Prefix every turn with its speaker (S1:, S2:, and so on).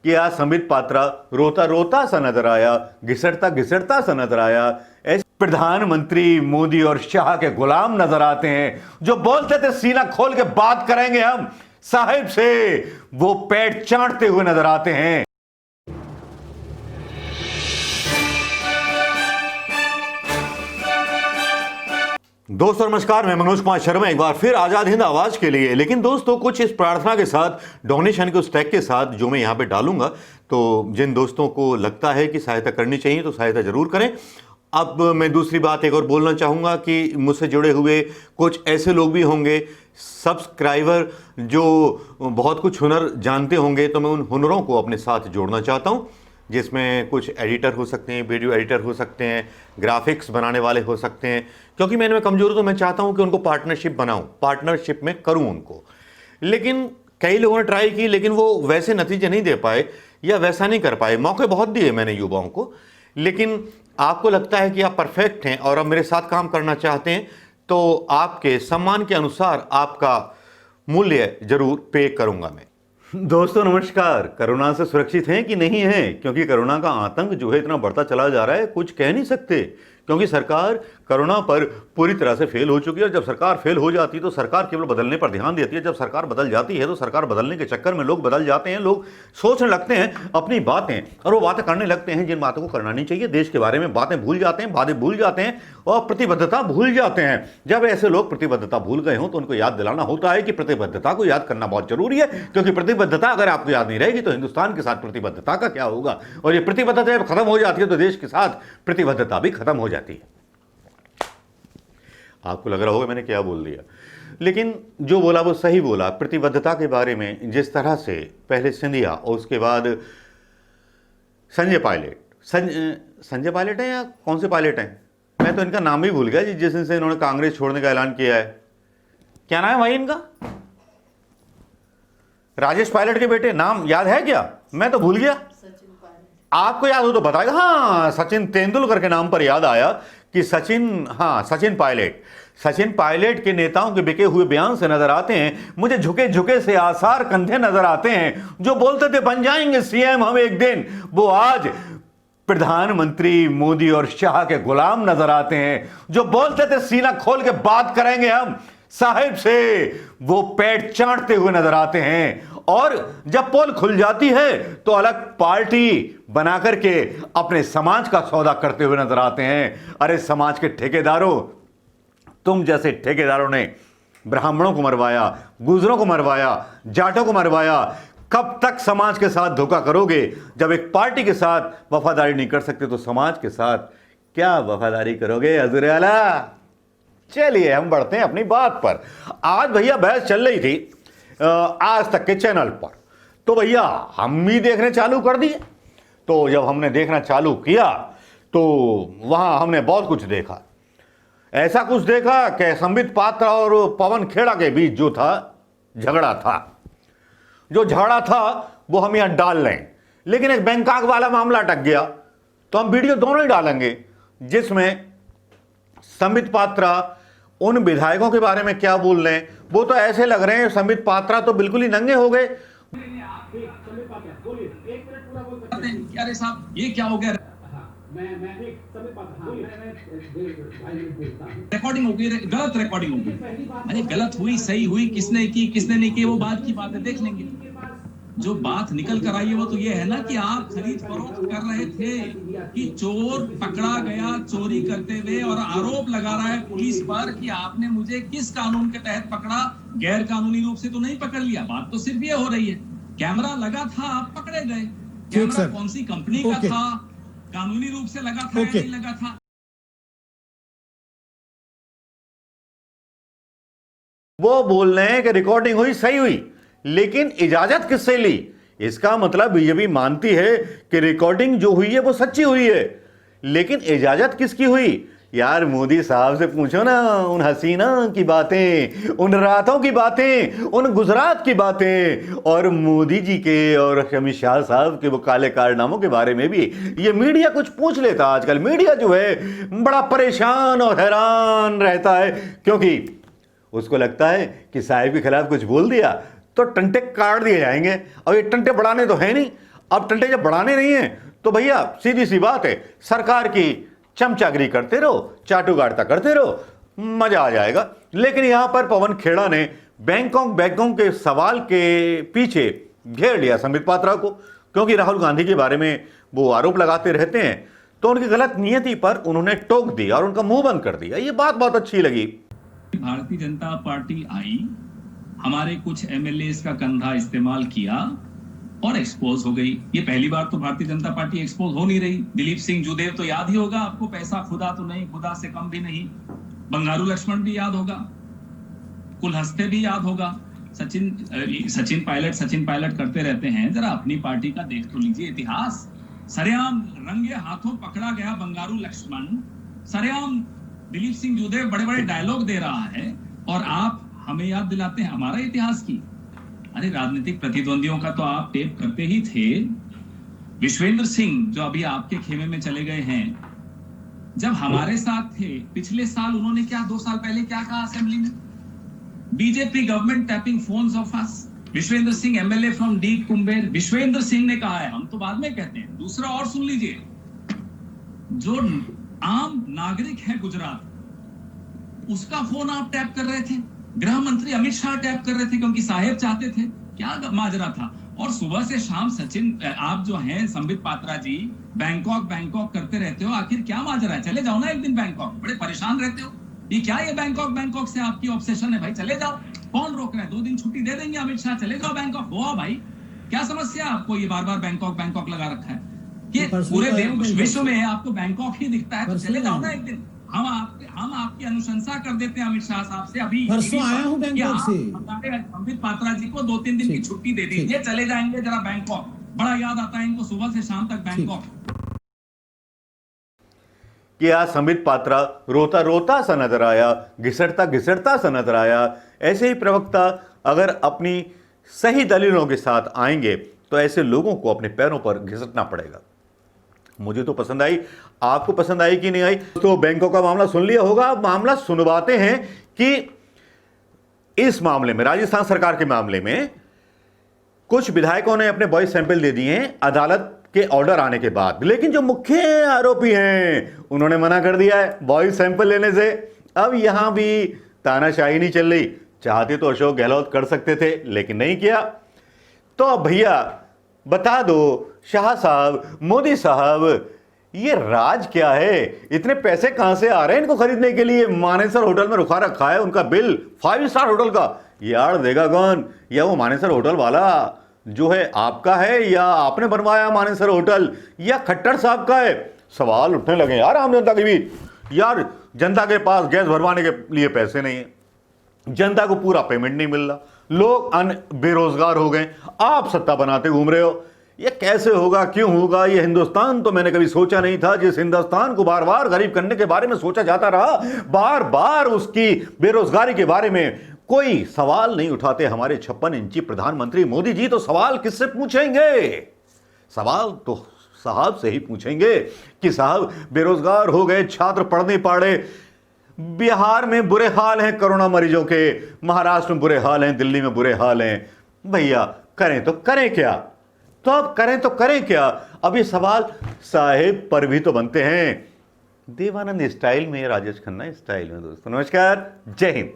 S1: कि आज संबित पात्रा रोता रोता सा नजर आया, घिसटता घिसटता सा नजर आया। ऐसे प्रधानमंत्री मोदी और शाह के गुलाम नजर आते हैं जो बोलते थे सीना खोल के बात करेंगे हम साहिब से, वो पेट चाटते हुए नजर आते हैं। दोस्तों नमस्कार, मैं मनोज कुमार शर्मा एक बार फिर आजाद हिंद आवाज के लिए। लेकिन दोस्तों कुछ इस प्रार्थना के साथ, डोनेशन के उस टैग के साथ जो मैं यहां पे डालूंगा, तो जिन दोस्तों को लगता है कि सहायता करनी चाहिए तो सहायता जरूर करें। अब मैं दूसरी बात एक और बोलना चाहूंगा कि मुझसे जुड़े हुए कुछ ऐसे लोग भी होंगे, सब्सक्राइबर, जो बहुत कुछ हुनर जानते होंगे, तो मैं उन हुनरों को अपने साथ जोड़ना चाहता हूं, जिसमें कुछ एडिटर हो सकते हैं, वीडियो एडिटर हो सकते हैं, ग्राफिक्स बनाने वाले हो सकते हैं। क्योंकि मैं इनमें कमजोर हूं तो मैं चाहता हूं कि उनको पार्टनरशिप बनाऊं, पार्टनरशिप में करूं उनको। लेकिन कई लोगों ने ट्राई की, लेकिन वो वैसे नतीजे नहीं दे पाए या वैसा नहीं कर पाए। मौके बहुत दिए मैंने युवाओं को, लेकिन आपको लगता है कि आप परफेक्ट हैं और अब मेरे साथ काम करना चाहते हैं, तो आपके सम्मान के अनुसार आपका मूल्य जरूर पे करूंगा मैं। दोस्तों नमस्कार, कोरोना से सुरक्षित हैं कि नहीं हैं? क्योंकि कोरोना का आतंक जो है इतना बढ़ता चला जा रहा है, कुछ कह नहीं सकते। क्योंकि सरकार कोरोना पर पूरी तरह से फेल हो चुकी है। और जब सरकार फेल हो जाती है तो सरकार केवल बदलने पर ध्यान देती है। जब सरकार बदल जाती है तो सरकार बदलने के चक्कर में लोग बदल जाते हैं, लोग सोचने लगते हैं अपनी बातें, और वो बातें करने लगते हैं जिन बातों को करना नहीं चाहिए। देश के बारे में बातें भूल जाते हैं, वादे भूल जाते हैं और प्रतिबद्धता भूल जाते हैं। जब ऐसे लोग प्रतिबद्धता भूल गए हों तो उनको याद दिलाना होता है कि प्रतिबद्धता को याद करना बहुत जरूरी है। क्योंकि प्रतिबद्धता अगर आपको याद नहीं रहेगी तो हिंदुस्तान के साथ प्रतिबद्धता का क्या होगा, और ये प्रतिबद्धता जब खत्म हो जाती है तो देश के साथ प्रतिबद्धता भी खत्म हो जाती है। आपको लग रहा होगा मैंने क्या बोल दिया, लेकिन जो बोला वो सही बोला। प्रतिबद्धता के बारे में जिस तरह से पहले सिंधिया और उसके बाद संजय पायलट, संजय पायलट है या कौन से पायलट हैं, मैं तो इनका नाम भी भूल गया, जिस दिन से इन्होंने कांग्रेस छोड़ने का ऐलान किया है। क्या नाम है भाई इनका? राजेश पायलट के बेटे, नाम याद है क्या? मैं तो भूल गया। आपको याद हो तो बताएगा। हाँ, सचिन तेंदुलकर के नाम पर याद आया कि सचिन पायलट के नेताओं के बिके हुए बयान से नजर आते हैं। मुझे झुके झुके से आसार कंधे नजर आते हैं। जो बोलते थे बन जाएंगे सीएम हम एक दिन, वो आज प्रधानमंत्री मोदी और शाह के गुलाम नजर आते हैं। जो बोलते थे सीना खोल के बात करेंगे हम साहिब से, वो पेट चाटते हुए नजर आते हैं। और जब पोल खुल जाती है तो अलग पार्टी बना करके अपने समाज का सौदा करते हुए नजर आते हैं। अरे समाज के ठेकेदारों, तुम जैसे ठेकेदारों ने ब्राह्मणों को मरवाया, गुजरों को मरवाया, जाटों को मरवाया। कब तक समाज के साथ धोखा करोगे? जब एक पार्टी के साथ वफादारी नहीं कर सकते तो समाज के साथ क्या वफादारी करोगे? हजूर आला, चलिए हम बढ़ते हैं अपनी बात पर। आज भैया बहस चल रही थी आज तक के चैनल पर, तो भैया हम भी देखने चालू कर दिए। तो जब हमने देखना चालू किया तो वहां हमने बहुत कुछ देखा। ऐसा कुछ देखा कि संबित पात्रा और पवन खेड़ा के बीच जो था झगड़ा था, जो झगड़ा था वो हम यहां डाल लें। लेकिन एक बैंकॉक वाला मामला अटक गया तो हम वीडियो दोनों ही डालेंगे, जिसमें संबित पात्रा उन विधायकों के बारे में क्या बोल रहे हैं। वो तो ऐसे लग रहे हैं संबित पात्रा तो बिल्कुल ही नंगे हो गए।
S2: अरे साहब ये क्या हो गया? रिकॉर्डिंग हो गई, गलत रिकॉर्डिंग हो गई। अरे गलत हुई सही हुई, किसने की किसने नहीं की, वो बात की बात है, देख लेंगे। जो बात निकल कर आई है वो तो ये है ना कि आप खरीद फरोख्त कर रहे थे कि चोर पकड़ा गया चोरी करते हुए, और आरोप लगा रहा है पुलिस पर कि आपने मुझे किस कानून के तहत पकड़ा, गैर कानूनी रूप से तो नहीं पकड़ लिया। बात तो सिर्फ ये हो रही है, कैमरा लगा था, आप पकड़े गए। कैमरा कौन सी कंपनी का था, कानूनी रूप से लगा था या नहीं लगा था?
S1: वो बोल रहे हैं कि रिकॉर्डिंग हुई सही हुई, लेकिन इजाजत किससे ली? इसका मतलब बीजेपी मानती है कि रिकॉर्डिंग जो हुई है वो सच्ची हुई है, लेकिन इजाजत किसकी हुई? यार मोदी साहब से पूछो ना उन हसीना की बातें, उन रातों की बातें, उन गुजरात की बातें, और मोदी जी के और अमित शाह साहब के वो काले कारनामों के बारे में भी ये मीडिया कुछ पूछ लेता। आजकल मीडिया जो है बड़ा परेशान और हैरान रहता है, क्योंकि उसको लगता है कि साहिब के खिलाफ कुछ बोल दिया तो टंटे काट दिए जाएंगे। और ये टंटे बढ़ाने तो है नहीं, अब टंटे जब बढ़ाने नहीं है तो भैया सीधी सी बात है, सरकार की चमचागिरी करते रहो, चाटुकारिता करते रहो, मजा आ जाएगा। लेकिन यहां पर पवन खेड़ा ने बैंकॉक के सवाल के पीछे घेर लिया संबित पात्रा को, क्योंकि राहुल गांधी के बारे में वो आरोप लगाते रहते हैं, तो उनकी गलत नियति पर उन्होंने टोक दिया और उनका मुंह बंद कर दिया। ये बात बहुत अच्छी लगी।
S2: भारतीय जनता पार्टी आई, हमारे कुछ एमएलए का कंधा इस्तेमाल किया और एक्सपोज हो गई। ये पहली बार तो भारतीय जनता पार्टी एक्सपोज हो नहीं रही। दिलीप सिंह जुदेव तो याद ही होगा आपको, पैसा खुदा तो नहीं, खुदा से कम भी नहीं। बंगारू लक्ष्मण भी याद होगा, कुलहस्ते भी याद होगा। सचिन पायलट करते रहते हैं। जरा अपनी पार्टी का देख तो लीजिए इतिहास। सरेआम रंगे हाथों पकड़ा गया बंगारू लक्ष्मण, सरेआम दिलीप सिंह जुदेव बड़े बड़े डायलॉग दे रहा है और आप हमें याद दिलाते हैं हमारा इतिहास की। अरे राजनीतिक प्रतिद्वंदियों का तो आप टेप करते ही थे। विश्वेंद्र सिंह जो अभी आपके खेमे में चले गए हैं, जब हमारे साथ थे पिछले साल, उन्होंने क्या 2 साल पहले क्या कहा असेंबली में? BJP government tapping phones of us. Vishvendra Singh MLA from D Kuber, Vishvendra Singh ने कहा है, हम तो बाद में कहते हैं। दूसरा और सुन लीजिए, जो आम नागरिक है गुजरात, उसका फोन आप टैप कर रहे थे। गृह मंत्री अमित शाह टैप कर रहे थे क्योंकि साहेब चाहते थे। क्या माजरा था? और सुबह से शाम सचिन, आप जो हैं संबित पात्रा जी, बैंकॉक करते रहते हो। आखिर क्या माजरा है? चले जाओ ना एक दिन बैंकॉक, बड़े परेशान रहते हो। ये क्या है बैंकॉक से आपकी ऑब्सेशन है? भाई चले जाओ, कौन रोक रहा है? 2 दिन छुट्टी दे देंगे अमित शाह, चले जाओ बैंकॉक। हो भाई, क्या समस्या है आपको? ये बार बार बैंकॉक लगा रखा है कि पूरे विश्व में आपको बैंकॉक ही दिखता है, तो चले जाओ ना एक दिन। हम आपकी अनुशंसा कर देते हैं अमित शाह साहब से। अभी
S3: परसों आया हूं बैंकॉक से।
S2: संबित पात्रा जी को 2-3 दिन की छुट्टी दे दीजिए, चले जाएंगे जरा बैंकॉक। बड़ा याद आता है इनको सुबह से शाम तक बैंकॉक।
S1: कि आज संबित पात्रा रोता सा नजर आया, घिसटता सा नजर आया। ऐसे ही प्रवक्ता अगर अपनी सही दलीलों के साथ आएंगे तो ऐसे लोगों को अपने पैरों पर घिसटना पड़ेगा। मुझे तो पसंद आई, आपको पसंद आई कि नहीं आई? तो बैंकों का मामला सुन लिया होगा। मामला सुनवाते हैं कि इस मामले में, राजस्थान सरकार के मामले में, कुछ विधायकों ने अपने वॉइस सैंपल दे दिए हैं अदालत के ऑर्डर आने के बाद, लेकिन जो मुख्य आरोपी हैं उन्होंने मना कर दिया है वॉइस सैंपल लेने से। अब यहां भी तानाशाही नहीं चल रही। चाहते तो अशोक गहलोत कर सकते थे, लेकिन नहीं किया। तो अब भैया बता दो शाह साहब, मोदी साहब, ये राज क्या है? इतने पैसे कहां से आ रहे हैं इनको खरीदने के लिए? मानेसर होटल में रुका रखा है, उनका बिल 5 स्टार होटल का। यार देगा कौन? या वो मानेसर होटल वाला जो है आपका है, या आपने बनवाया मानेसर होटल, या खट्टर साहब का है? सवाल उठने लगे यार आम जनता के बीच। यार जनता के पास गैस भरवाने के लिए पैसे नहीं है, जनता को पूरा पेमेंट नहीं मिल रहा, लोग बेरोजगार हो गए, आप सत्ता बनाते घूम रहे हो। ये कैसे होगा? क्यों होगा? ये हिंदुस्तान तो मैंने कभी सोचा नहीं था। जिस हिंदुस्तान को बार बार गरीब करने के बारे में सोचा जाता रहा, बार बार उसकी बेरोजगारी के बारे में कोई सवाल नहीं उठाते हमारे 56 इंची प्रधानमंत्री मोदी जी। तो सवाल किससे पूछेंगे? सवाल तो साहब से ही पूछेंगे कि साहब बेरोजगार हो गए, छात्र पढ़ नहीं पाड़े, बिहार में बुरे हाल हैं कोरोना मरीजों के, महाराष्ट्र में बुरे हाल हैं, दिल्ली में बुरे हाल हैं। भैया करें तो करें क्या? तो अब करें तो करें क्या? अब ये सवाल साहेब पर भी तो बनते हैं। देवानंद स्टाइल में, राजेश खन्ना स्टाइल में। दोस्तों नमस्कार, जय हिंद।